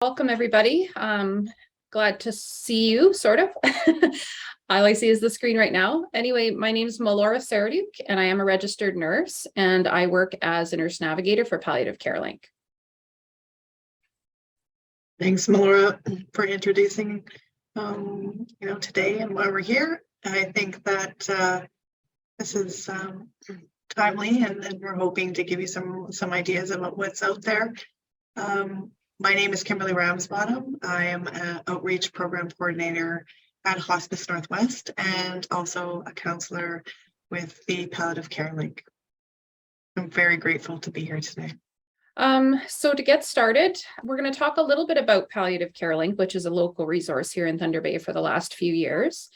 Welcome, everybody. Glad to see you, sort of. All I see is the screen right now. Anyway, my name is Melora Serediuk, and I am a registered nurse, and I work as a nurse navigator for Palliative Carelink. Thanks, Melora, for introducing today and why we're here. I think that this is timely, and we're hoping to give you some ideas about what's out there. My name is Kimberley Ramsbottom. I am an outreach program coordinator at Hospice Northwest and also a counselor with the Palliative Carelink. I'm very grateful to be here today. So to get started, we're going to talk a little bit about Palliative Carelink, which is a local resource here in Thunder Bay for the last few years.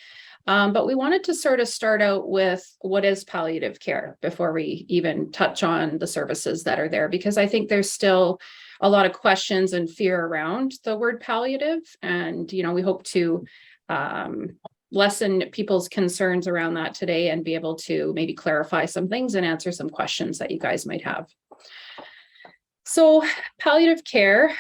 But we wanted to sort of start out with what is palliative care before we even touch on the services that are there, because I think there's still a lot of questions and fear around the word palliative. And, we hope to lessen people's concerns around that today and be able to maybe clarify some things and answer some questions that you guys might have. So palliative care.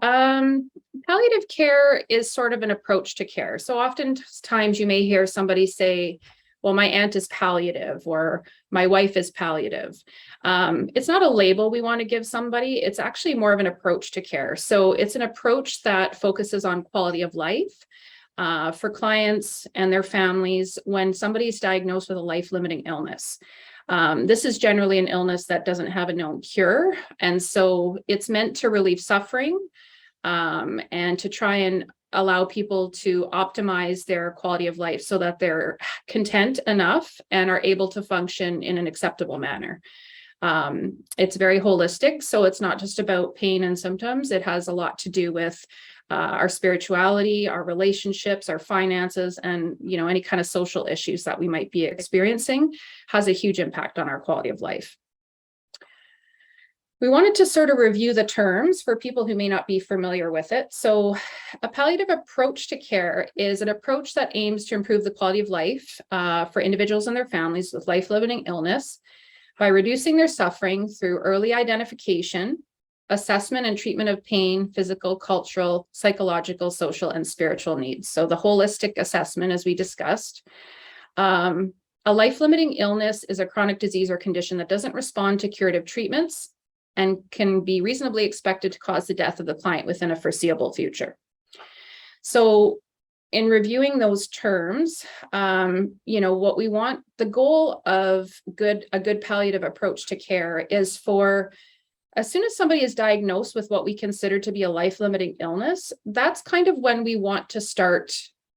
Palliative care is sort of an approach to care. So oftentimes you may hear somebody say, well, my aunt is palliative or my wife is palliative. It's not a label we want to give somebody. It's actually more of an approach to care. So it's an approach that focuses on quality of life for clients and their families when somebody's diagnosed with a life-limiting illness. This is generally an illness that doesn't have a known cure. And so it's meant to relieve suffering and to try and allow people to optimize their quality of life so that they're content enough and are able to function in an acceptable manner. It's very holistic. So it's not just about pain and symptoms. It has a lot to do with our spirituality, our relationships, our finances, and any kind of social issues that we might be experiencing has a huge impact on our quality of life. We wanted to sort of review the terms for people who may not be familiar with it. So a palliative approach to care is an approach that aims to improve the quality of life for individuals and their families with life-limiting illness by reducing their suffering through early identification, assessment and treatment of pain, physical, cultural, psychological, social, and spiritual needs. So the holistic assessment, as we discussed. A life-limiting illness is a chronic disease or condition that doesn't respond to curative treatments and can be reasonably expected to cause the death of the client within a foreseeable future. So in reviewing those terms, what we want, the goal of a good palliative approach to care is for, as soon as somebody is diagnosed with what we consider to be a life-limiting illness, that's kind of when we want to start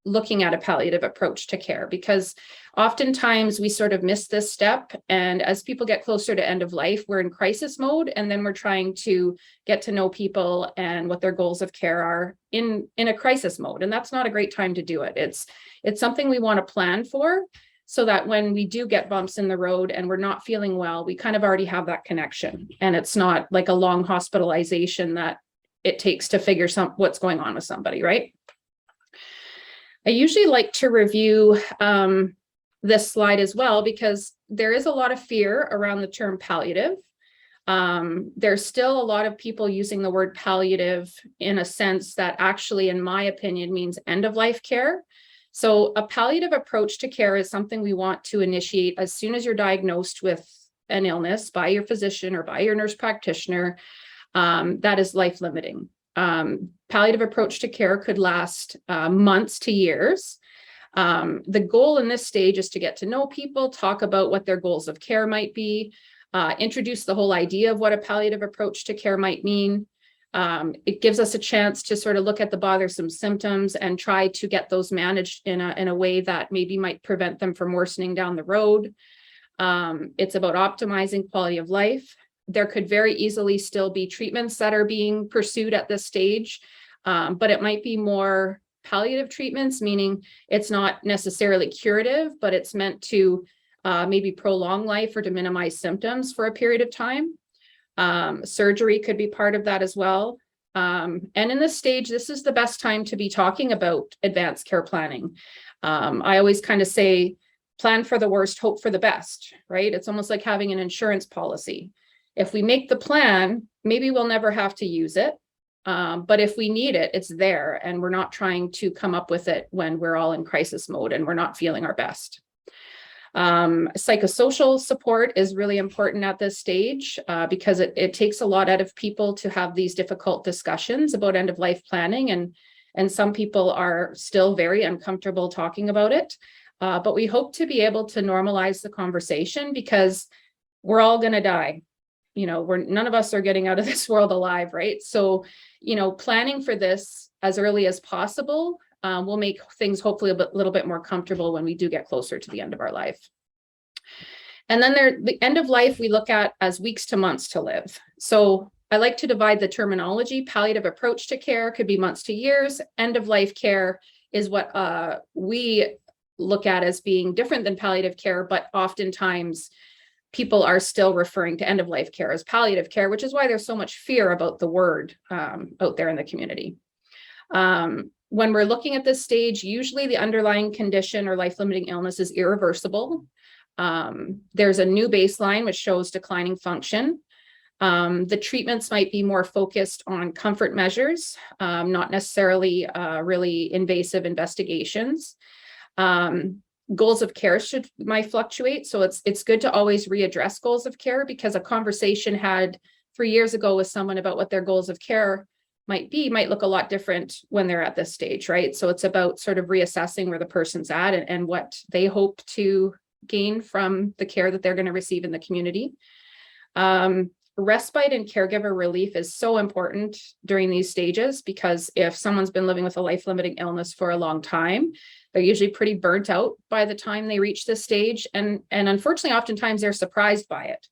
looking at a palliative approach to care, because oftentimes we sort of miss this step. And as people get closer to end of life, we're in crisis mode, and then we're trying to get to know people and what their goals of care are in a crisis mode. And that's not a great time to do it. It's something we want to plan for, so that when we do get bumps in the road and we're not feeling well, we kind of already have that connection. And it's not like a long hospitalization that it takes to figure what's going on with somebody, right? I usually like to review this slide as well, because there is a lot of fear around the term palliative. There's still a lot of people using the word palliative in a sense that actually, in my opinion, means end-of-life care. So a palliative approach to care is something we want to initiate as soon as you're diagnosed with an illness by your physician or by your nurse practitioner that is life-limiting. Palliative approach to care could last months to years. The goal in this stage is to get to know people, talk about what their goals of care might be, introduce the whole idea of what a palliative approach to care might mean. It gives us a chance to sort of look at the bothersome symptoms and try to get those managed in a way that maybe might prevent them from worsening down the road. It's about optimizing quality of life. There could very easily still be treatments that are being pursued at this stage, but it might be more palliative treatments, meaning it's not necessarily curative, but it's meant to maybe prolong life or to minimize symptoms for a period of time. Surgery could be part of that as well. And in this stage, this is the best time to be talking about advanced care planning. I always kind of say, plan for the worst, hope for the best, right? It's almost like having an insurance policy. If we make the plan, maybe we'll never have to use it. But if we need it, it's there, and we're not trying to come up with it when we're all in crisis mode and we're not feeling our best. Psychosocial support is really important at this stage because it takes a lot out of people to have these difficult discussions about end of life planning, and some people are still very uncomfortable talking about it. But we hope to be able to normalize the conversation, because we're all going to die. None of us are getting out of this world alive, right? So, planning for this as early as possible will make things hopefully a little bit more comfortable when we do get closer to the end of our life. And then the end of life we look at as weeks to months to live. So I like to divide the terminology. Palliative approach to care could be months to years. End of life care is what we look at as being different than palliative care, but oftentimes people are still referring to end of life care as palliative care, which is why there's so much fear about the word out there in the community. When we're looking at this stage, usually the underlying condition or life-limiting illness is irreversible. There's a new baseline which shows declining function. The treatments might be more focused on comfort measures, not necessarily really invasive investigations. Goals of care might fluctuate. So it's good to always readdress goals of care, because a conversation had 3 years ago with someone about what their goals of care might look a lot different when they're at this stage, right? So it's about sort of reassessing where the person's at and what they hope to gain from the care that they're going to receive in the community. Respite and caregiver relief is so important during these stages, because if someone's been living with a life-limiting illness for a long time, they're usually pretty burnt out by the time they reach this stage. And unfortunately, oftentimes they're surprised by it.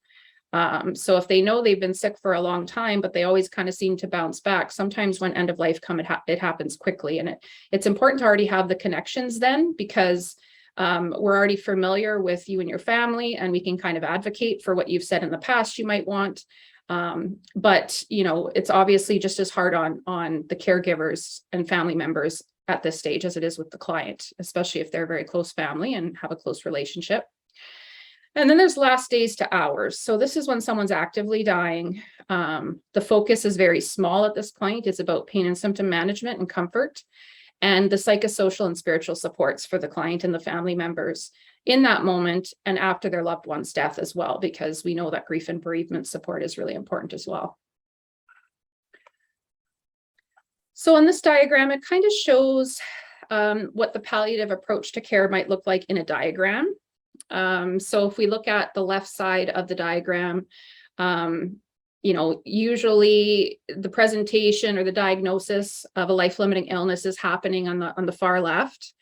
So if they know they've been sick for a long time, but they always kind of seem to bounce back, sometimes when end of life come, it happens quickly. And it's important to already have the connections then, because we're already familiar with you and your family, and we can kind of advocate for what you've said in the past you might want. But it's obviously just as hard on the caregivers and family members at this stage as it is with the client, especially if they're a very close family and have a close relationship. And then there's last days to hours. So this is when someone's actively dying. The focus is very small at this point. It's about pain and symptom management and comfort, and the psychosocial and spiritual supports for the client and the family members in that moment and after their loved one's death as well, because we know that grief and bereavement support is really important as well. So in this diagram, it kind of shows what the palliative approach to care might look like in a diagram. So if we look at the left side of the diagram, usually the presentation or the diagnosis of a life-limiting illness is happening on the far left.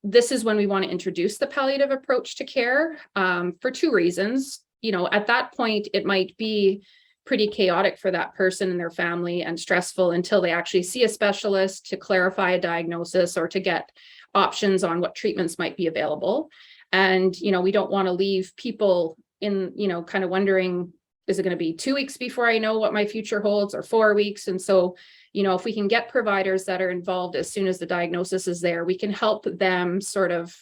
This is when we want to introduce the palliative approach to care for two reasons. At that point, it might be pretty chaotic for that person and their family and stressful until they actually see a specialist to clarify a diagnosis or to get options on what treatments might be available. And, we don't want to leave people in, kind of wondering, is it going to be 2 weeks before I know what my future holds, or 4 weeks? And so, if we can get providers that are involved as soon as the diagnosis is there, we can help them sort of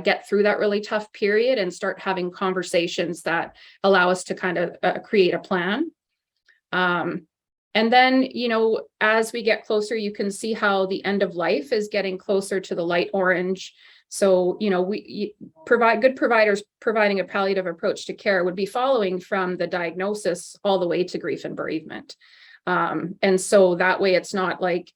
get through that really tough period and start having conversations that allow us to kind of create a plan. And then, as we get closer, you can see how the end of life is getting closer to the light orange. So, we provide good providers providing a palliative approach to care would be following from the diagnosis all the way to grief and bereavement. And so that way it's not like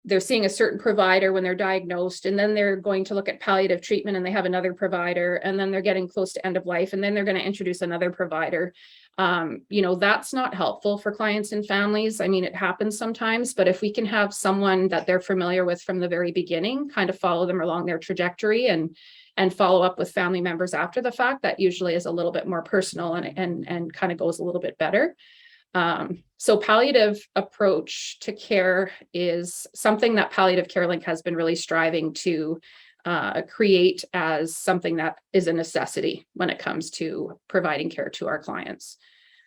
they're seeing a certain provider when they're diagnosed, and then they're going to look at palliative treatment and they have another provider, and then they're getting close to end of life, and then they're going to introduce another provider. That's not helpful for clients and families. I mean, it happens sometimes, but if we can have someone that they're familiar with from the very beginning, kind of follow them along their trajectory and follow up with family members after the fact, that usually is a little bit more personal and kind of goes a little bit better. So palliative approach to care is something that Palliative Carelink has been really striving to create as something that is a necessity when it comes to providing care to our clients.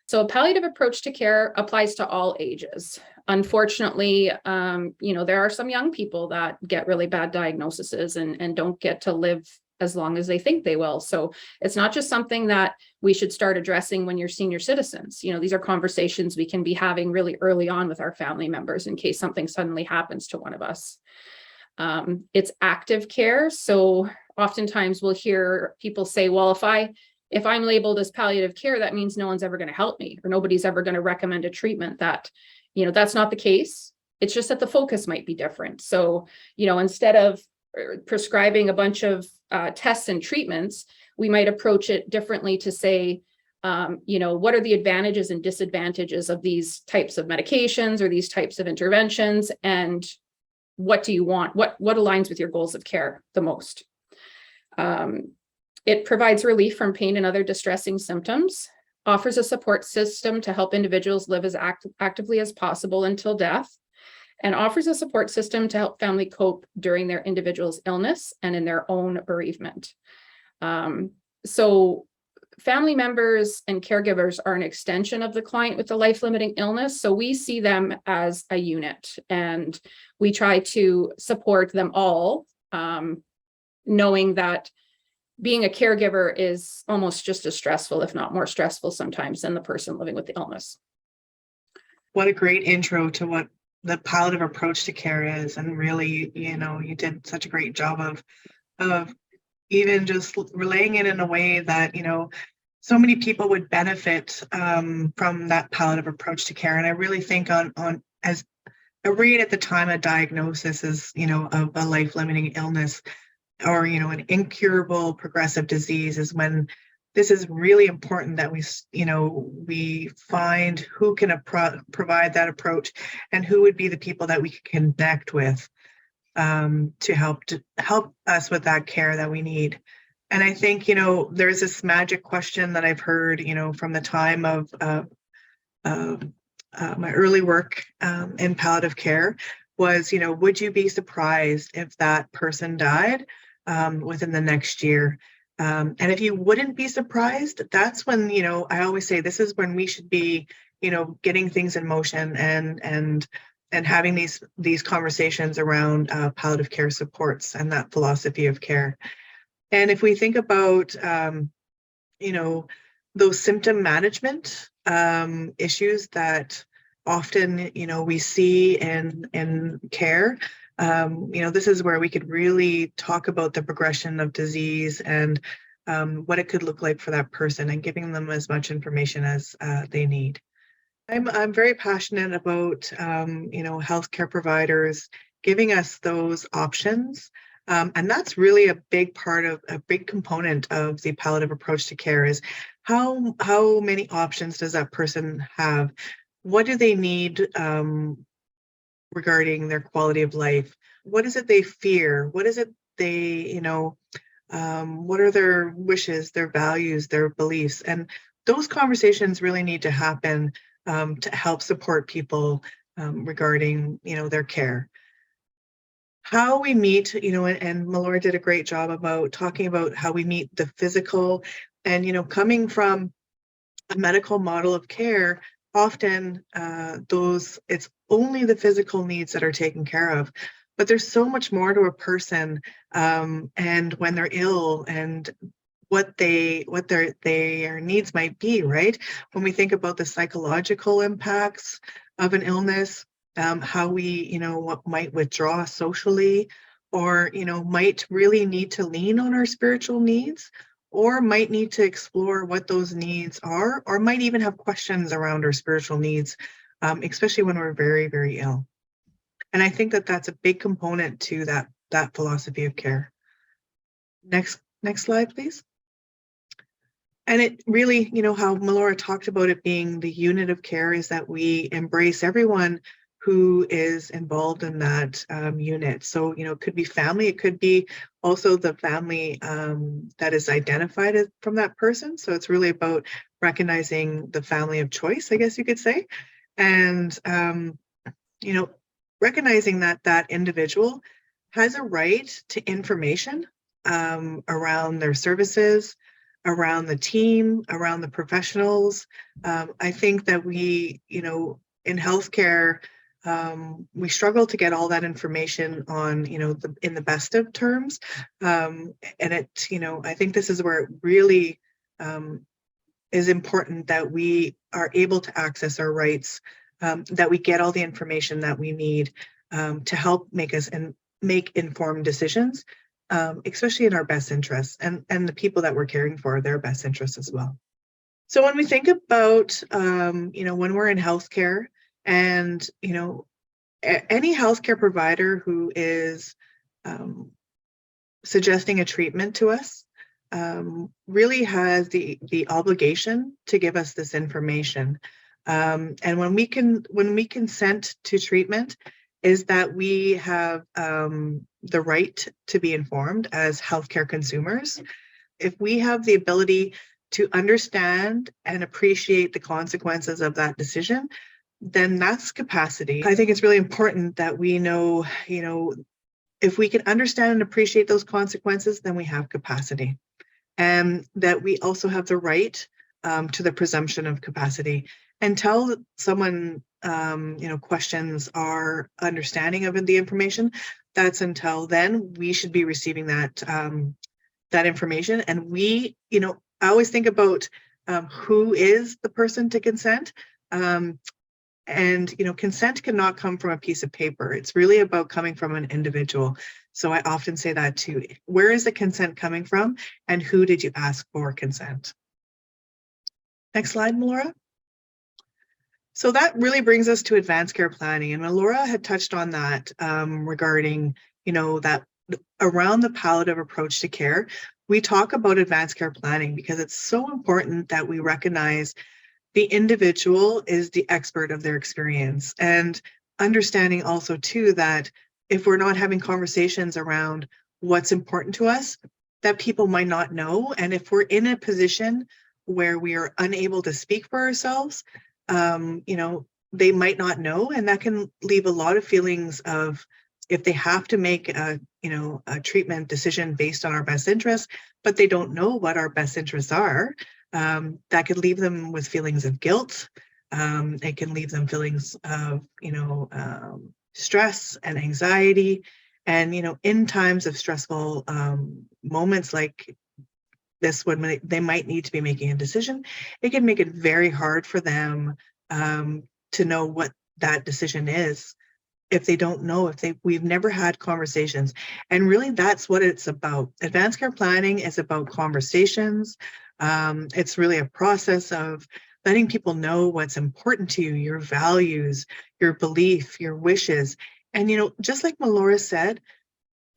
So a palliative approach to care applies to all ages. Unfortunately, there are some young people that get really bad diagnoses and don't get to live as long as they think they will. So it's not just something that we should start addressing when you're senior citizens. These are conversations we can be having really early on with our family members in case something suddenly happens to one of us. It's active care. So oftentimes we'll hear people say, well, if I'm labeled as palliative care, that means no one's ever going to help me, or nobody's ever going to recommend a treatment. That's not the case. It's just that the focus might be different. So, instead of prescribing a bunch of tests and treatments, we might approach it differently to say, what are the advantages and disadvantages of these types of medications or these types of interventions? And what do you want? What aligns with your goals of care the most? It provides relief from pain and other distressing symptoms, offers a support system to help individuals live as actively as possible until death, and offers a support system to help family cope during their individual's illness and in their own bereavement. So family members and caregivers are an extension of the client with a life-limiting illness. So we see them as a unit, and we try to support them all, knowing that being a caregiver is almost just as stressful, if not more stressful sometimes, than the person living with the illness. What a great intro to what the palliative approach to care is. And really, you did such a great job of even just relaying it in a way that, so many people would benefit from that palliative approach to care. And I really think on as a read at the time of diagnosis is, of a life-limiting illness, or an incurable progressive disease, is when this is really important that we find who can provide that approach and who would be the people that we can connect with to help us with that care that we need. And I think there's this magic question that I've heard from the time of my early work in palliative care was would you be surprised if that person died within the next year? And if you wouldn't be surprised, that's when, I always say this is when we should be, getting things in motion and having these conversations around palliative care supports and that philosophy of care. And if we think about, those symptom management issues that often, we see in care, this is where we could really talk about the progression of disease and what it could look like for that person, and giving them as much information as they need. I'm very passionate about healthcare providers giving us those options, and that's really a big component of the palliative approach to care is how many options does that person have? What do they need regarding their quality of life? What is it they fear? What is it they, what are their wishes, their values, their beliefs? And those conversations really need to happen to help support people regarding, their care. How we meet, and Melora did a great job about talking about how we meet the physical and, coming from a medical model of care, often it's only the physical needs that are taken care of, but there's so much more to a person, and when they're ill and what their needs might be, right? When we think about the psychological impacts of an illness, how we, what might withdraw socially, or, might really need to lean on our spiritual needs, or might need to explore what those needs are, or might even have questions around our spiritual needs, especially when we're very, very ill. And I think that that's a big component to that philosophy of care. Next slide, please. And it really, how Melora talked about it being the unit of care is that we embrace everyone who is involved in that unit. So, it could be family, it could be also the family that is identified from that person. So it's really about recognizing the family of choice, I guess you could say. And, recognizing that individual has a right to information around their services, around the team, around the professionals. I think that we, in healthcare, we struggle to get all that information on, in the best of terms. And I think this is where it really is important that we are able to access our rights, that we get all the information that we need to help make informed decisions, especially in our best interests and the people that we're caring for, their best interests as well. So when we think about, when we're in healthcare and, any healthcare provider who is suggesting a treatment to us really has the obligation to give us this information. And when we consent to treatment, is that we have the right to be informed as healthcare consumers. If we have the ability to understand and appreciate the consequences of that decision, then that's capacity. I think it's really important that we know, if we can understand and appreciate those consequences, then we have capacity. And that we also have the right to the presumption of capacity. Until someone, questions our understanding of the information, that's until then we should be receiving that information. And we, I always think about who is the person to consent. And consent cannot come from a piece of paper. It's really about coming from an individual. So I often say that too. Where is the consent coming from, and who did you ask for consent? Next slide, Melora. So that really brings us to advanced care planning, and Melora had touched on that regarding, that around the palliative approach to care. We talk about advanced care planning because it's so important that we recognize the individual is the expert of their experience, and understanding also too that if we're not having conversations around what's important to us, that people might not know. And if we're in a position where we are unable to speak for ourselves, they might not know, and that can leave a lot of feelings of, if they have to make a treatment decision based on our best interests, but they don't know what our best interests are, that could leave them with feelings of guilt. It can leave them feelings of, stress and anxiety. And, in times of stressful moments like this, when they might need to be making a decision, it can make it very hard for them to know what that decision is. If they don't know, we've never had conversations. And really that's what it's about. Advanced care planning is about conversations. It's really a process of letting people know what's important to you, your values, your belief, your wishes. And, just like Melora said,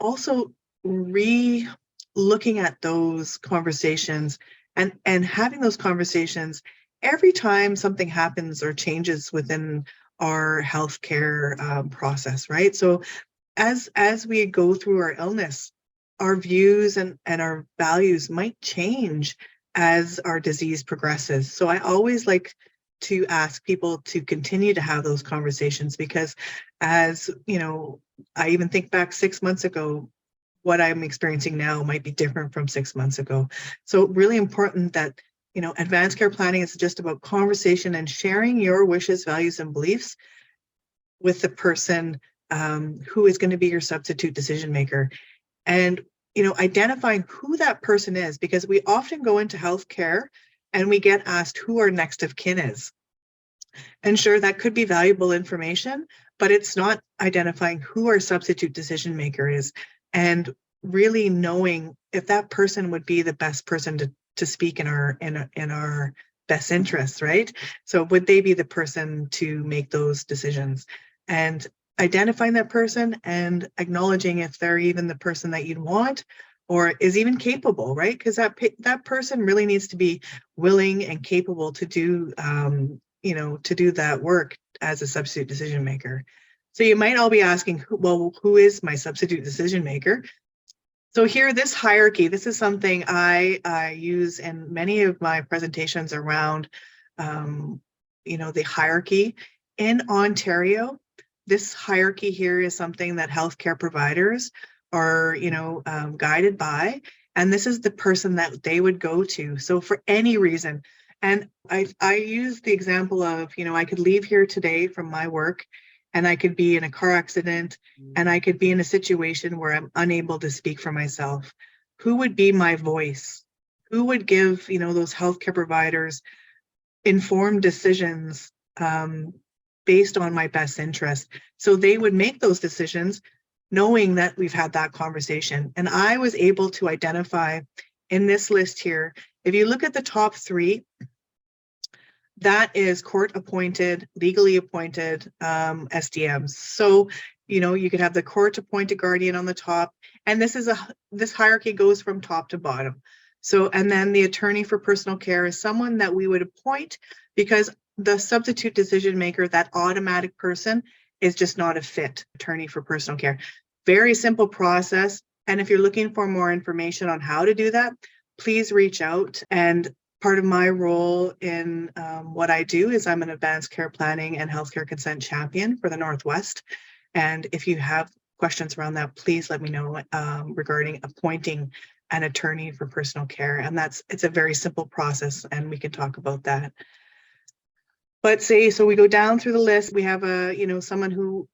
also looking at those conversations and having those conversations every time something happens or changes within our healthcare process, right? So as we go through our illness, our views and our values might change as our disease progresses. So I always like to ask people to continue to have those conversations, because as I even think back 6 months ago, what I'm experiencing now might be different from 6 months ago. So really important that advanced care planning is just about conversation and sharing your wishes, values, and beliefs with the person who is going to be your substitute decision maker. And, identifying who that person is, because we often go into healthcare and we get asked who our next of kin is. And sure, that could be valuable information, but it's not identifying who our substitute decision maker is, and really knowing if that person would be the best person to speak in our best interests, right? So would they be the person to make those decisions? And identifying that person and acknowledging if they're even the person that you'd want or is even capable, right? Because that person really needs to be willing and capable to do to do that work as a substitute decision maker. So you might all be asking, well, who is my substitute decision maker? So here, this hierarchy, this is something I use in many of my presentations around, the hierarchy. In Ontario, this hierarchy here is something that healthcare providers are, guided by, and this is the person that they would go to. So for any reason, and I use the example of, I could leave here today from my work and I could be in a car accident, and I could be in a situation where I'm unable to speak for myself. Who would be my voice? Who would give, those healthcare providers informed decisions based on my best interest? So they would make those decisions knowing that we've had that conversation. And I was able to identify in this list here, if you look at the top 3, that is court appointed, legally appointed SDMs. So, you could have the court appointed guardian on the top, and this hierarchy goes from top to bottom. So, and then the attorney for personal care is someone that we would appoint because the substitute decision maker, that automatic person, is just not a fit attorney for personal care. Very simple process. And if you're looking for more information on how to do that, please reach out. And part of my role in what I do is I'm an advanced care planning and healthcare consent champion for the Northwest. And if you have questions around that, please let me know regarding appointing an attorney for personal care. And it's a very simple process, and we can talk about that. But so we go down through the list, we have someone who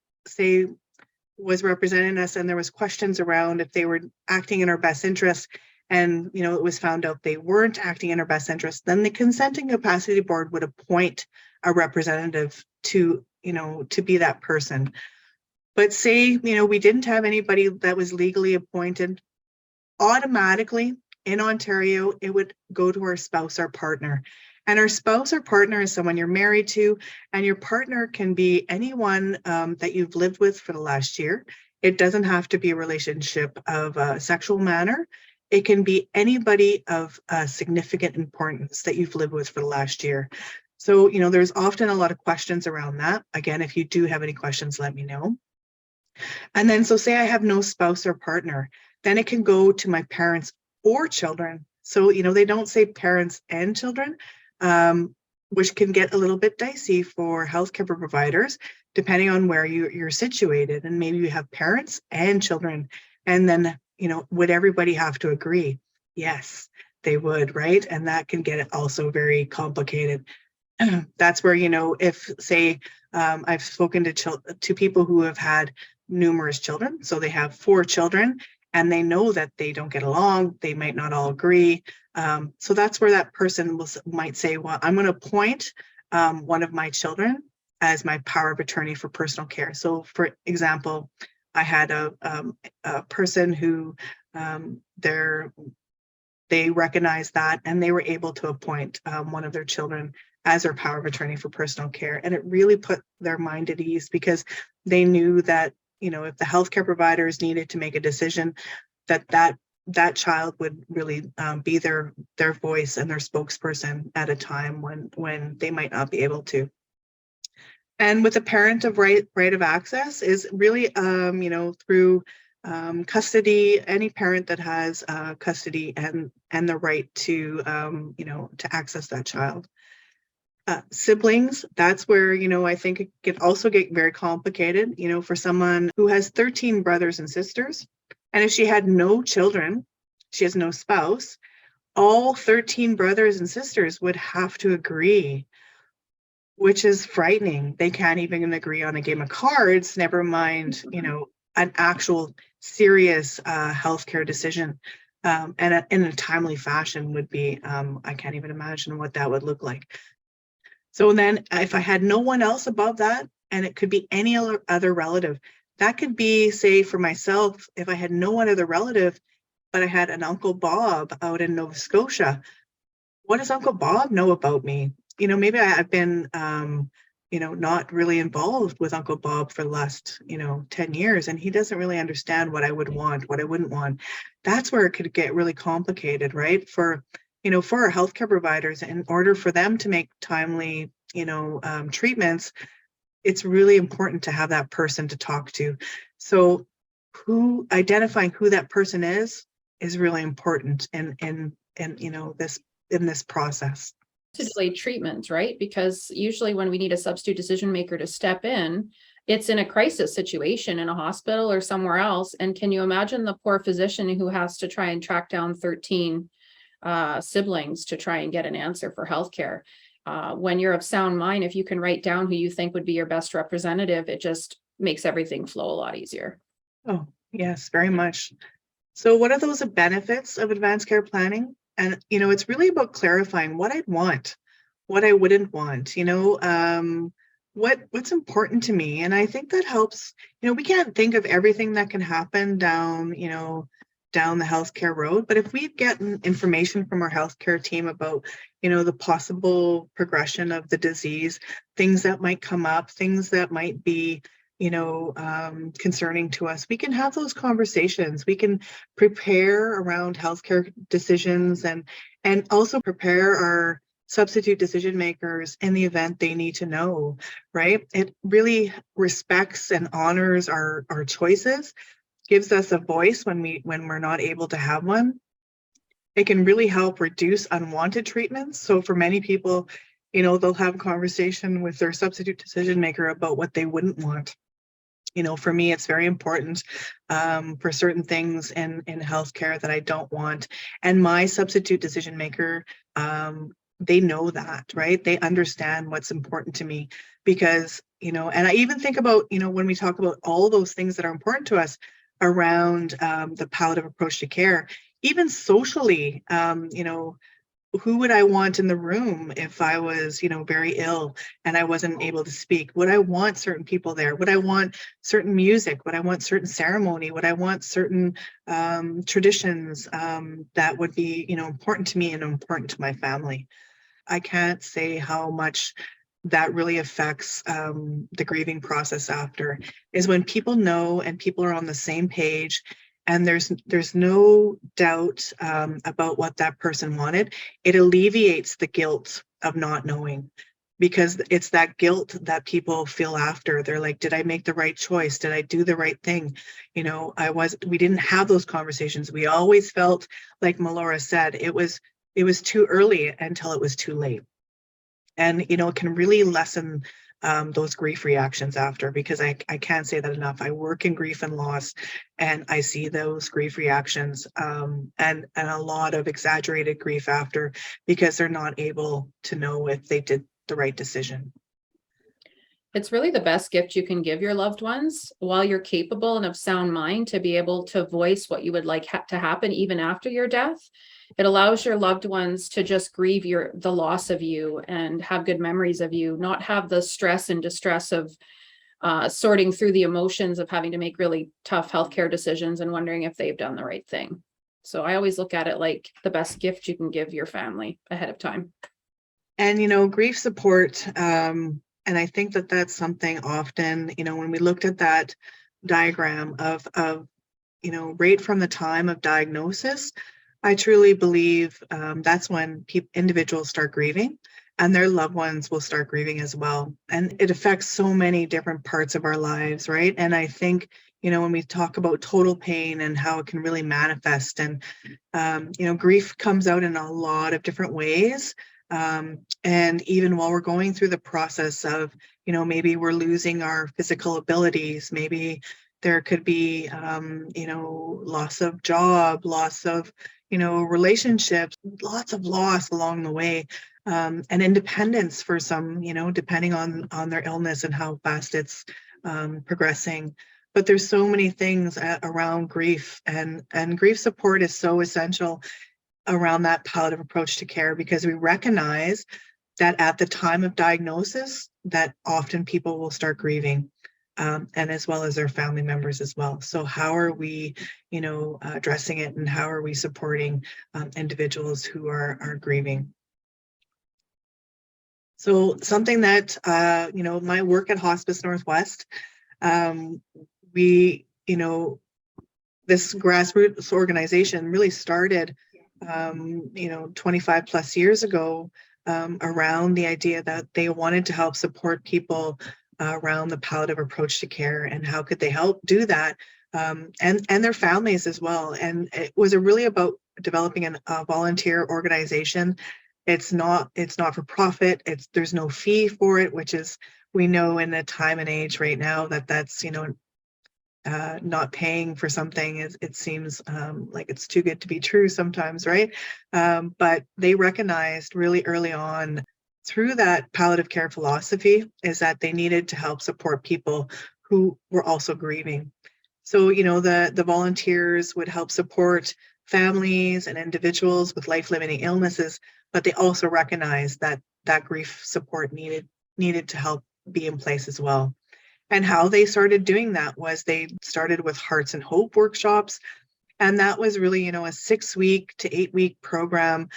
was representing us, and there was questions around if they were acting in our best interest, and it was found out they weren't acting in our best interest, then the consenting capacity board would appoint a representative to be that person. But we didn't have anybody that was legally appointed, automatically in Ontario, it would go to our spouse or partner. And our spouse or partner is someone you're married to, and your partner can be anyone that you've lived with for the last year. It doesn't have to be a relationship of a sexual manner. It can be anybody of significant importance that you've lived with for the last year. So, there's often a lot of questions around that. Again, if you do have any questions, let me know. And then, say I have no spouse or partner, then it can go to my parents or children. So, they don't say parents and children, which can get a little bit dicey for healthcare providers, depending on where you're situated. And maybe you have parents and children. And then, would everybody have to agree? Yes, they would, right? And that can get also very complicated. That's where, if I've spoken to people who have had numerous children, so they have 4 children, and they know that they don't get along, they might not all agree. So that's where that person might say, well, I'm going to appoint one of my children as my power of attorney for personal care. So for example, I had a person who they recognized that, and they were able to appoint one of their children as their power of attorney for personal care. And it really put their mind at ease, because they knew that, if the healthcare providers needed to make a decision, that child would really be their voice and their spokesperson at a time when they might not be able to. And with the parent of right of access is really, through custody, any parent that has custody and the right to, to access that child. Siblings, that's where, I think it can also get very complicated, for someone who has 13 brothers and sisters. And if she had no children, she has no spouse, all 13 brothers and sisters would have to agree, which is frightening. They can't even agree on a game of cards, never mind, an actual serious healthcare decision. And in a timely fashion would be, I can't even imagine what that would look like. So then if I had no one else above that, and it could be any other relative, that could be, say, for myself, if I had no one other relative, but I had an Uncle Bob out in Nova Scotia, what does Uncle Bob know about me? Maybe I've been, not really involved with Uncle Bob for the last, 10 years, and he doesn't really understand what I would want, what I wouldn't want. That's where it could get really complicated, right? For our healthcare providers, in order for them to make timely, treatments, it's really important to have that person to talk to. So identifying who that person is really important in this process. To delay treatment, right? Because usually when we need a substitute decision maker to step in, it's in a crisis situation in a hospital or somewhere else. And can you imagine the poor physician who has to try and track down 13 siblings to try and get an answer for healthcare? When you're of sound mind, if you can write down who you think would be your best representative, it just makes everything flow a lot easier. Oh, yes, very much. So what are those benefits of advanced care planning? And, it's really about clarifying what I'd want, what I wouldn't want, what's important to me. And I think that helps, we can't think of everything that can happen down the healthcare road, but if we get information from our healthcare team about, the possible progression of the disease, things that might come up, things that might be concerning to us, we can have those conversations. We can prepare around healthcare decisions and also prepare our substitute decision makers in the event they need to know, right? It really respects and honors our choices, gives us a voice when we're not able to have one. It can really help reduce unwanted treatments. So for many people, they'll have a conversation with their substitute decision maker about what they wouldn't want. For me, it's very important for certain things in healthcare that I don't want. And my substitute decision maker, they know that, right? They understand what's important to me because, and I even think about, when we talk about all those things that are important to us around the palliative approach to care, even socially, who would I want in the room if I was, very ill and I wasn't able to speak? Would I want certain people there? Would I want certain music? Would I want certain ceremony? Would I want certain traditions that would be, important to me and important to my family? I can't say how much that really affects the grieving process after, is when people know and people are on the same page and there's no doubt about what that person wanted. It alleviates the guilt of not knowing, because it's that guilt that people feel after. They're like, did I make the right choice? Did I do the right thing? We didn't have those conversations. We always felt, like Melora said, it was too early until it was too late. And, it can really lessen those grief reactions after, because I can't say that enough. I work in grief and loss, and I see those grief reactions and a lot of exaggerated grief after, because they're not able to know if they did the right decision. It's really the best gift you can give your loved ones while you're capable and of sound mind to be able to voice what you would like to happen even after your death. It allows your loved ones to just grieve the loss of you and have good memories of you, not have the stress and distress of sorting through the emotions of having to make really tough healthcare decisions and wondering if they've done the right thing. So I always look at it like the best gift you can give your family ahead of time. And, grief support, and I think that that's something often, when we looked at that diagram of right from the time of diagnosis, I truly believe that's when individuals start grieving, and their loved ones will start grieving as well. And it affects so many different parts of our lives, right? And I think, when we talk about total pain and how it can really manifest, and, grief comes out in a lot of different ways. And even while we're going through the process of, maybe we're losing our physical abilities, maybe there could be, loss of job, loss of, relationships, lots of loss along the way, and independence for some, depending on their illness and how fast it's progressing. But there's so many things around grief, and grief support is so essential around that palliative approach to care, because we recognize that at the time of diagnosis, that often people will start grieving, and as well as their family members as well. So how are we, addressing it, and how are we supporting individuals who are grieving? So something that, my work at Hospice Northwest, we, this grassroots organization really started 25 plus years ago, around the idea that they wanted to help support people around the palliative approach to care, and how could they help do that, and their families as well. And it was really about developing a volunteer organization. It's not for profit. There's no fee for it, which is, we know in the time and age right now that's not paying for something, it seems like it's too good to be true sometimes, right? But they recognized really early on through that palliative care philosophy is that they needed to help support people who were also grieving. So, the volunteers would help support families and individuals with life-limiting illnesses, but they also recognized that grief support needed to help be in place as well. And how they started doing that was they started with Hearts and Hope workshops. And that was really, a 6-week to 8-week program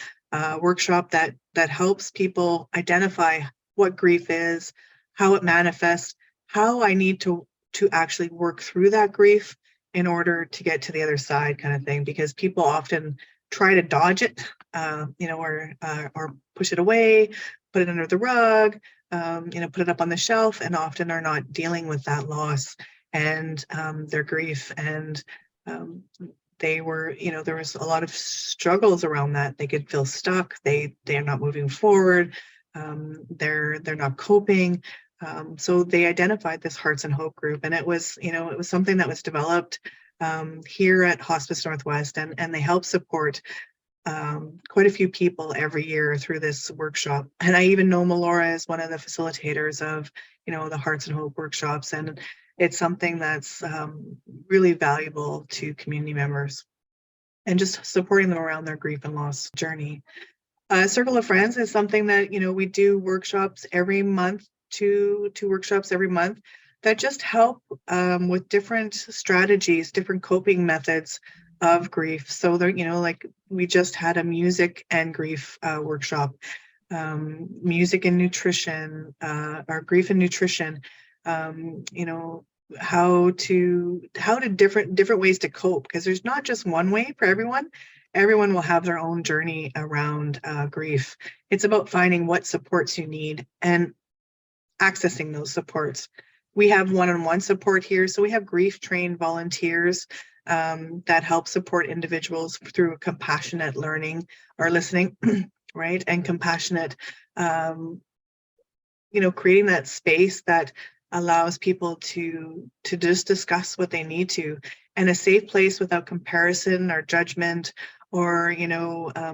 workshop that helps people identify what grief is, how it manifests, how I need to actually work through that grief in order to get to the other side, kind of thing, because people often try to dodge it, or push it away, put it under the rug, put it up on the shelf, and often are not dealing with that loss and their grief. And they were, there was a lot of struggles around that. They could feel stuck. They're not moving forward. They're not coping. So they identified this Hearts and Hope group, and it was something that was developed here at Hospice Northwest, and they help support quite a few people every year through this workshop. And I even know Melora is one of the facilitators of, the Hearts and Hope workshops, and it's something that's really valuable to community members and just supporting them around their grief and loss journey. Circle of Friends is something that, we do workshops every month, two workshops every month that just help with different strategies, different coping methods of grief. So there, like we just had a music and grief workshop, music and nutrition, or grief and nutrition, how to different ways to cope, because there's not just one way for everyone. Everyone will have their own journey around grief. It's about finding what supports you need and accessing those supports. We have one-on-one support here. So we have grief-trained volunteers that help support individuals through compassionate learning or listening, right? And compassionate, creating that space that allows people to just discuss what they need to, and a safe place without comparison or judgment or,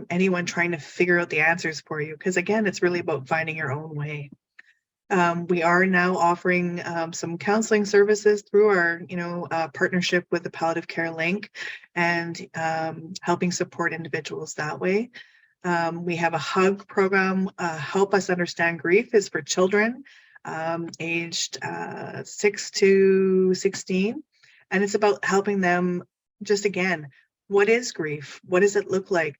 anyone trying to figure out the answers for you. Because again, it's really about finding your own way. We are now offering some counseling services through our, partnership with the Palliative Carelink, and helping support individuals that way. We have a hug program. Help Us Understand Grief is for children aged 6 to 16, and it's about helping them just, again, what is grief? What does it look like?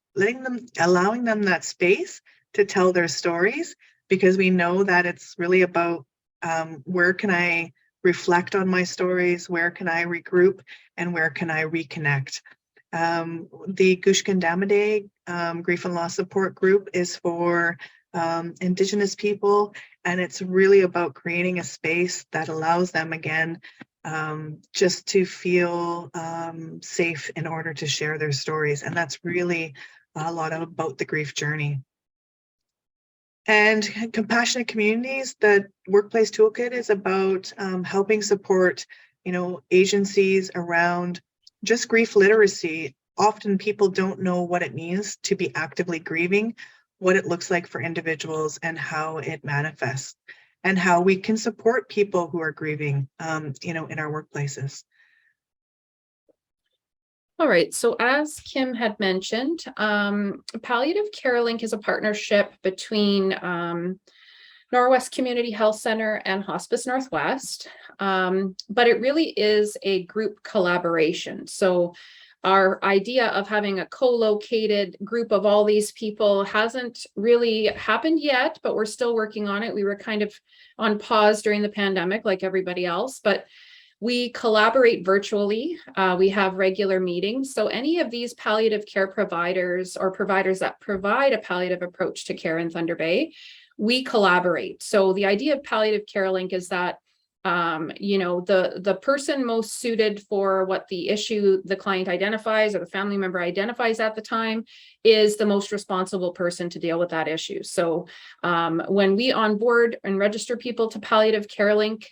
Allowing them that space to tell their stories, because we know that it's really about where can I reflect on my stories, where can I regroup, and where can I reconnect. The Gushkan Damade Grief and Loss Support Group is for Indigenous people, and it's really about creating a space that allows them, again, just to feel safe in order to share their stories. And that's really a lot about the grief journey. And Compassionate Communities, the Workplace Toolkit, is about helping support, agencies around just grief literacy. Often people don't know what it means to be actively grieving, what it looks like for individuals, and how it manifests, and how we can support people who are grieving, in our workplaces. All right, so as Kim had mentioned, Palliative Carelink is a partnership between Norwest Community Health Center and Hospice Northwest, but it really is a group collaboration. So our idea of having a co-located group of all these people hasn't really happened yet, but we're still working on it. We were kind of on pause during the pandemic like everybody else, but we collaborate virtually. We have regular meetings. So any of these palliative care providers or providers that provide a palliative approach to care in Thunder Bay, we collaborate. So the idea of Palliative Carelink is that the person most suited for what the issue the client identifies or the family member identifies at the time is the most responsible person to deal with that issue. So when we onboard and register people to Palliative Carelink,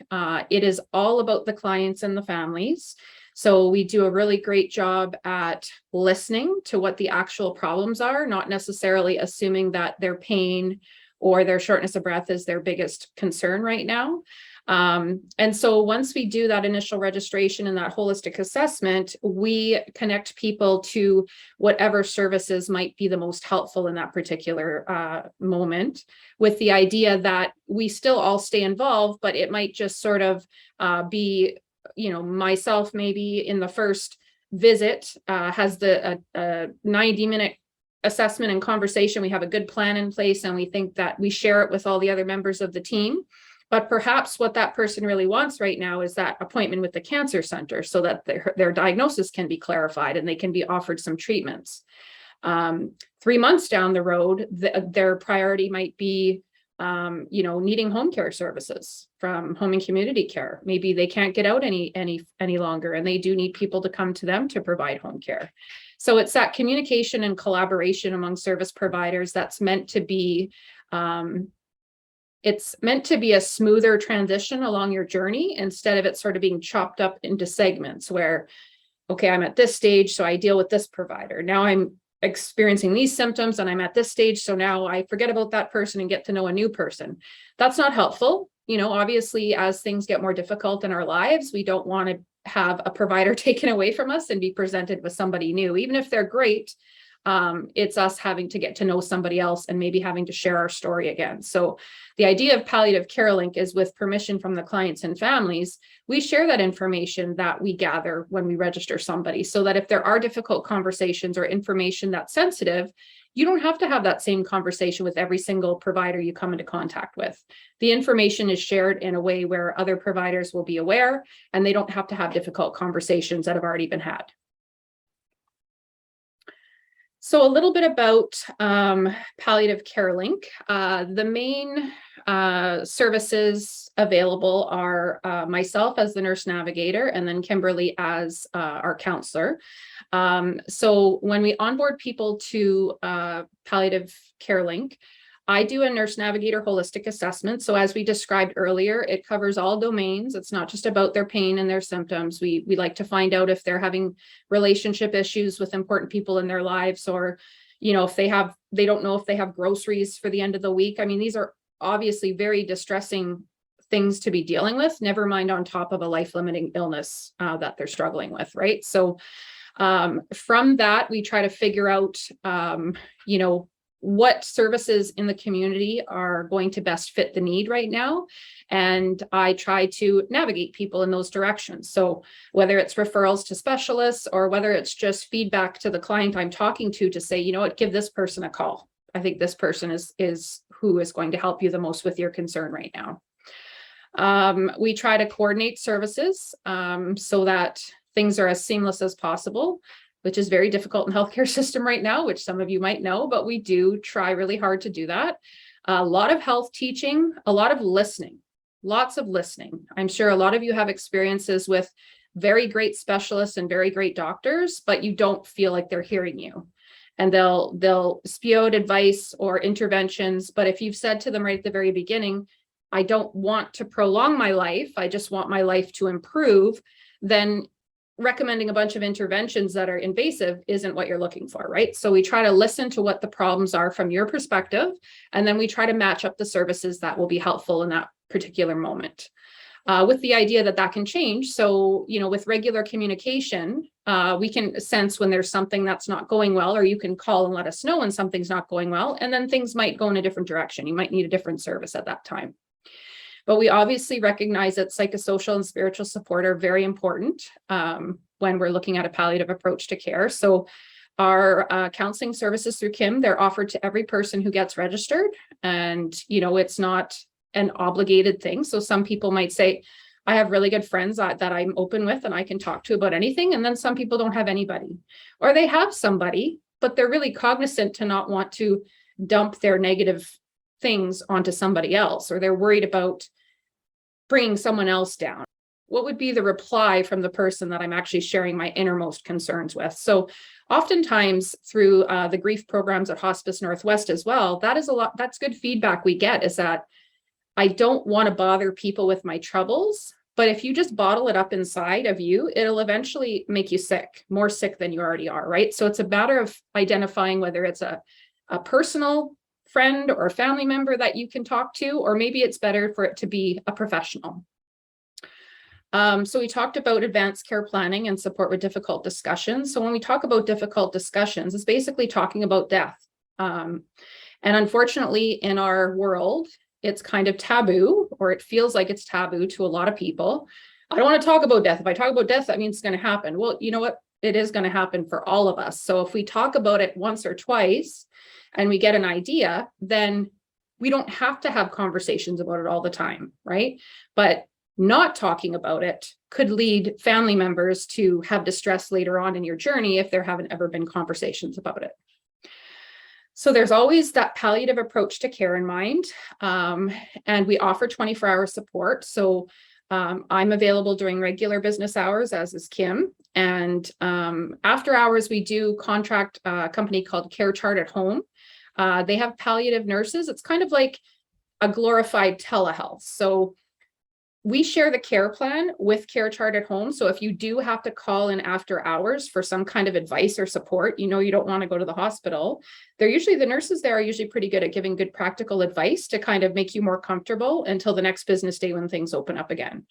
it is all about the clients and the families. So we do a really great job at listening to what the actual problems are, not necessarily assuming that their pain or their shortness of breath is their biggest concern right now. And so once we do that initial registration and that holistic assessment, we connect people to whatever services might be the most helpful in that particular moment, with the idea that we still all stay involved, but it might just sort of be, myself maybe in the first visit has the 90-minute assessment and conversation. We have a good plan in place, and we think that we share it with all the other members of the team. But perhaps what that person really wants right now is that appointment with the cancer center so that their diagnosis can be clarified and they can be offered some treatments. 3 months down the road, their priority might be, needing home care services from home and community care. Maybe they can't get out any longer, and they do need people to come to them to provide home care. So it's that communication and collaboration among service providers that's meant to be, it's meant to be a smoother transition along your journey, instead of it sort of being chopped up into segments where, okay, I'm at this stage, so I deal with this provider. Now I'm experiencing these symptoms and I'm at this stage, so now I forget about that person and get to know a new person. That's not helpful. Obviously, as things get more difficult in our lives, we don't want to have a provider taken away from us and be presented with somebody new, even if they're great. It's us having to get to know somebody else and maybe having to share our story again. So the idea of Palliative Carelink is, with permission from the clients and families, we share that information that we gather when we register somebody, so that if there are difficult conversations or information that's sensitive, you don't have to have that same conversation with every single provider you come into contact with. The information is shared in a way where other providers will be aware, and they don't have to have difficult conversations that have already been had. So a little bit about Palliative Carelink. The main services available are myself as the nurse navigator, and then Kimberley as our counselor. So when we onboard people to Palliative Carelink, I do a nurse navigator holistic assessment. So as we described earlier, it covers all domains. It's not just about their pain and their symptoms. We like to find out if they're having relationship issues with important people in their lives, or, if they don't know if they have groceries for the end of the week. I mean, these are obviously very distressing things to be dealing with, never mind on top of a life-limiting illness that they're struggling with, right? So from that, we try to figure out, what services in the community are going to best fit the need right now. And I try to navigate people in those directions. So whether it's referrals to specialists, or whether it's just feedback to the client I'm talking to say, give this person a call. I think this person is who is going to help you the most with your concern right now. We try to coordinate services so that things are as seamless as possible, which is very difficult in the healthcare system right now, which some of you might know, but we do try really hard to do that. A lot of health teaching, a lot of listening, lots of listening. I'm sure a lot of you have experiences with very great specialists and very great doctors, but you don't feel like they're hearing you. And they'll spew out advice or interventions. But if you've said to them right at the very beginning, I don't want to prolong my life, I just want my life to improve, then recommending a bunch of interventions that are invasive isn't what you're looking for, right? So we try to listen to what the problems are from your perspective, and then we try to match up the services that will be helpful in that particular moment, with the idea that that can change. So, with regular communication, we can sense when there's something that's not going well, or you can call and let us know when something's not going well, and then things might go in a different direction. You might need a different service at that time. But we obviously recognize that psychosocial and spiritual support are very important when we're looking at a palliative approach to care. So our counseling services through Kim, they're offered to every person who gets registered. And, it's not an obligated thing. So some people might say, I have really good friends that I'm open with and I can talk to about anything. And then some people don't have anybody, or they have somebody, but they're really cognizant to not want to dump their negative things onto somebody else, or they're worried about bringing someone else down. What would be the reply from the person that I'm actually sharing my innermost concerns with? So oftentimes through the grief programs at Hospice Northwest as well, that's good feedback we get, is that I don't want to bother people with my troubles, but if you just bottle it up inside of you, it'll eventually make you sick, more sick than you already are, right? So it's a matter of identifying whether it's a personal friend or a family member that you can talk to, or maybe it's better for it to be a professional. So we talked about advanced care planning and support with difficult discussions. So when we talk about difficult discussions, it's basically talking about death. And unfortunately, in our world, it's kind of taboo, or it feels like it's taboo to a lot of people. I don't want to talk about death. If I talk about death, that means it's going to happen. Well, you know what? It is going to happen for all of us. So if we talk about it once or twice and we get an idea, then we don't have to have conversations about it all the time, right? But not talking about it could lead family members to have distress later on in your journey if there haven't ever been conversations about it. So there's always that palliative approach to care in mind. And we offer 24-hour support. So I'm available during regular business hours, as is Kim. And after hours, we do contract a company called Care Chart at Home. They have palliative nurses. It's kind of like a glorified telehealth. So we share the care plan with Care Chart at Home. So if you do have to call in after hours for some kind of advice or support, you know, you don't want to go to the hospital. The nurses there are usually pretty good at giving good practical advice to kind of make you more comfortable until the next business day when things open up again.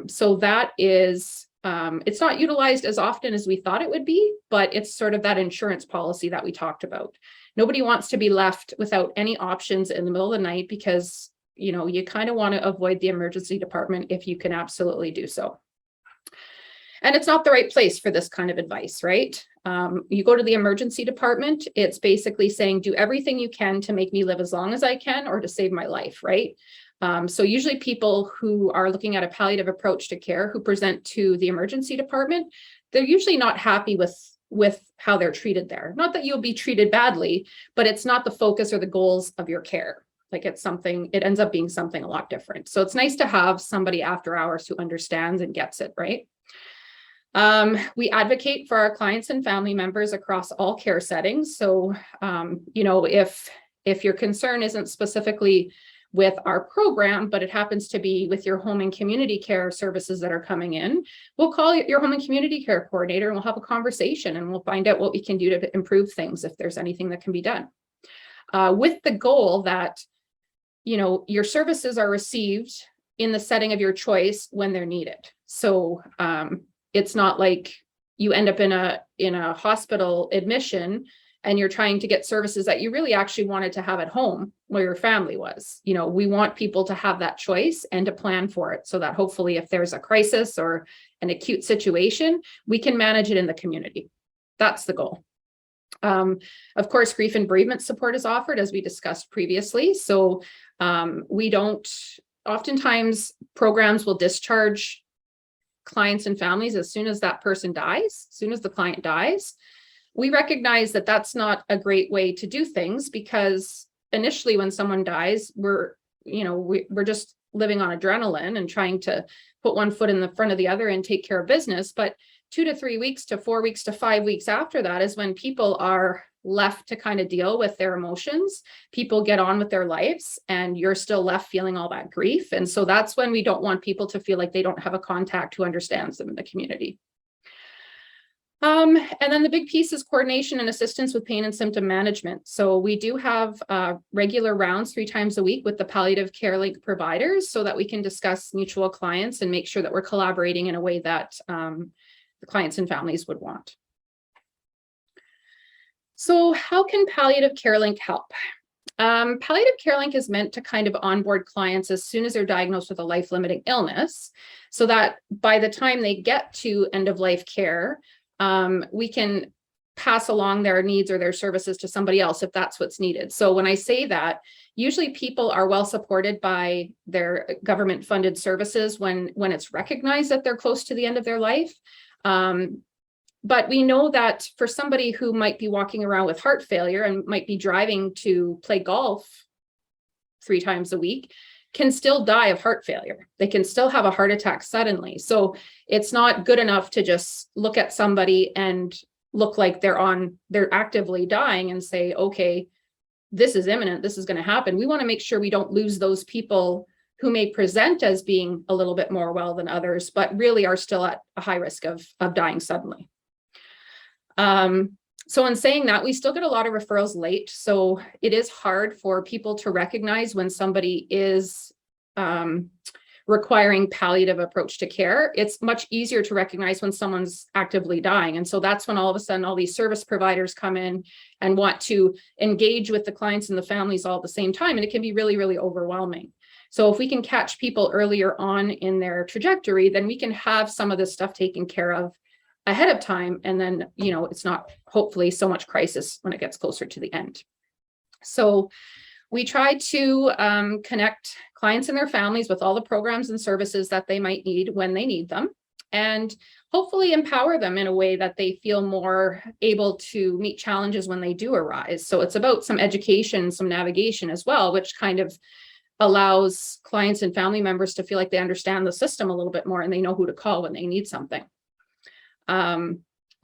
So that is, it's not utilized as often as we thought it would be, but it's sort of that insurance policy that we talked about. Nobody wants to be left without any options in the middle of the night because you know, you kind of want to avoid the emergency department if you can absolutely do so. And it's not the right place for this kind of advice, right? You go to the emergency department, it's basically saying, do everything you can to make me live as long as I can or to save my life, right? So usually people who are looking at a palliative approach to care who present to the emergency department, they're usually not happy with how they're treated there. Not that you'll be treated badly, but it's not the focus or the goals of your care. Like it ends up being something a lot different. So it's nice to have somebody after hours who understands and gets it, right? We advocate for our clients and family members across all care settings. So, you know, if your concern isn't specifically with our program, but it happens to be with your home and community care services that are coming in, we'll call your home and community care coordinator and we'll have a conversation and we'll find out what we can do to improve things if there's anything that can be done. With the goal that you know, your services are received in the setting of your choice when they're needed. So it's not like you end up in a hospital admission and you're trying to get services that you really actually wanted to have at home where your family was. You know, we want people to have that choice and to plan for it so that hopefully if there's a crisis or an acute situation, we can manage it in the community. That's the goal. Of course, grief and bereavement support is offered, as we discussed previously. So oftentimes programs will discharge clients and families as soon as that person dies, as soon as the client dies. We recognize that that's not a great way to do things because initially when someone dies, we're just living on adrenaline and trying to put one foot in the front of the other and take care of business. But 2 to 3 weeks to 4 weeks to 5 weeks after that is when people are left to kind of deal with their emotions. People get on with their lives and you're still left feeling all that grief. And so that's when we don't want people to feel like they don't have a contact who understands them in the community. And then the big piece is coordination and assistance with pain and symptom management. So we do have regular rounds 3 times a week with the Palliative Carelink providers so that we can discuss mutual clients and make sure that we're collaborating in a way that the clients and families would want. So how can Palliative Carelink help? Palliative Carelink is meant to kind of onboard clients as soon as they're diagnosed with a life-limiting illness so that by the time they get to end-of-life care, we can pass along their needs or their services to somebody else if that's what's needed. So when I say that, usually people are well supported by their government-funded services when it's recognized that they're close to the end of their life. But we know that for somebody who might be walking around with heart failure and might be driving to play golf 3 times a week, can still die of heart failure. They can still have a heart attack suddenly. So it's not good enough to just look at somebody and look like they're actively dying and say, okay, this is imminent, this is going to happen. We want to make sure we don't lose those people who may present as being a little bit more well than others, but really are still at a high risk of dying suddenly. So in saying that, we still get a lot of referrals late. So it is hard for people to recognize when somebody is requiring palliative approach to care. It's much easier to recognize when someone's actively dying. And so that's when all of a sudden all these service providers come in and want to engage with the clients and the families all at the same time. And it can be really, really overwhelming. So if we can catch people earlier on in their trajectory, then we can have some of this stuff taken care of ahead of time. And then, it's not hopefully so much crisis when it gets closer to the end. So we try to connect clients and their families with all the programs and services that they might need when they need them, and hopefully empower them in a way that they feel more able to meet challenges when they do arise. So it's about some education, some navigation as well, which kind of allows clients and family members to feel like they understand the system a little bit more and they know who to call when they need something.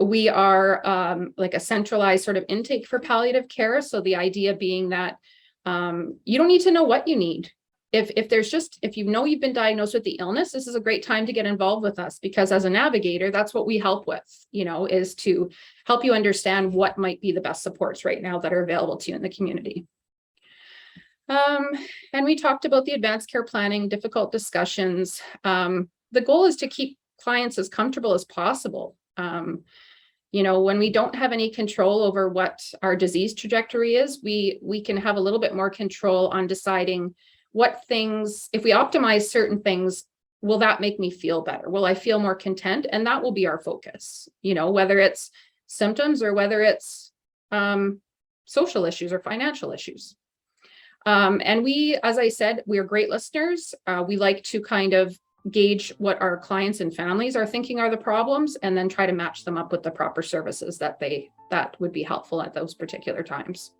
We are like a centralized sort of intake for palliative care. So the idea being that you don't need to know what you need. If you've been diagnosed with the illness, this is a great time to get involved with us, because as a navigator, that's what we help with, is to help you understand what might be the best supports right now that are available to you in the community. And we talked about the advanced care planning, difficult discussions. The goal is to keep clients as comfortable as possible. When we don't have any control over what our disease trajectory is, we can have a little bit more control on deciding what things, if we optimize certain things, will that make me feel better? Will I feel more content? And that will be our focus, whether it's symptoms or whether it's social issues or financial issues. And we, as I said, we are great listeners. We like to kind of gauge what our clients and families are thinking are the problems, and then try to match them up with the proper services that would be helpful at those particular times.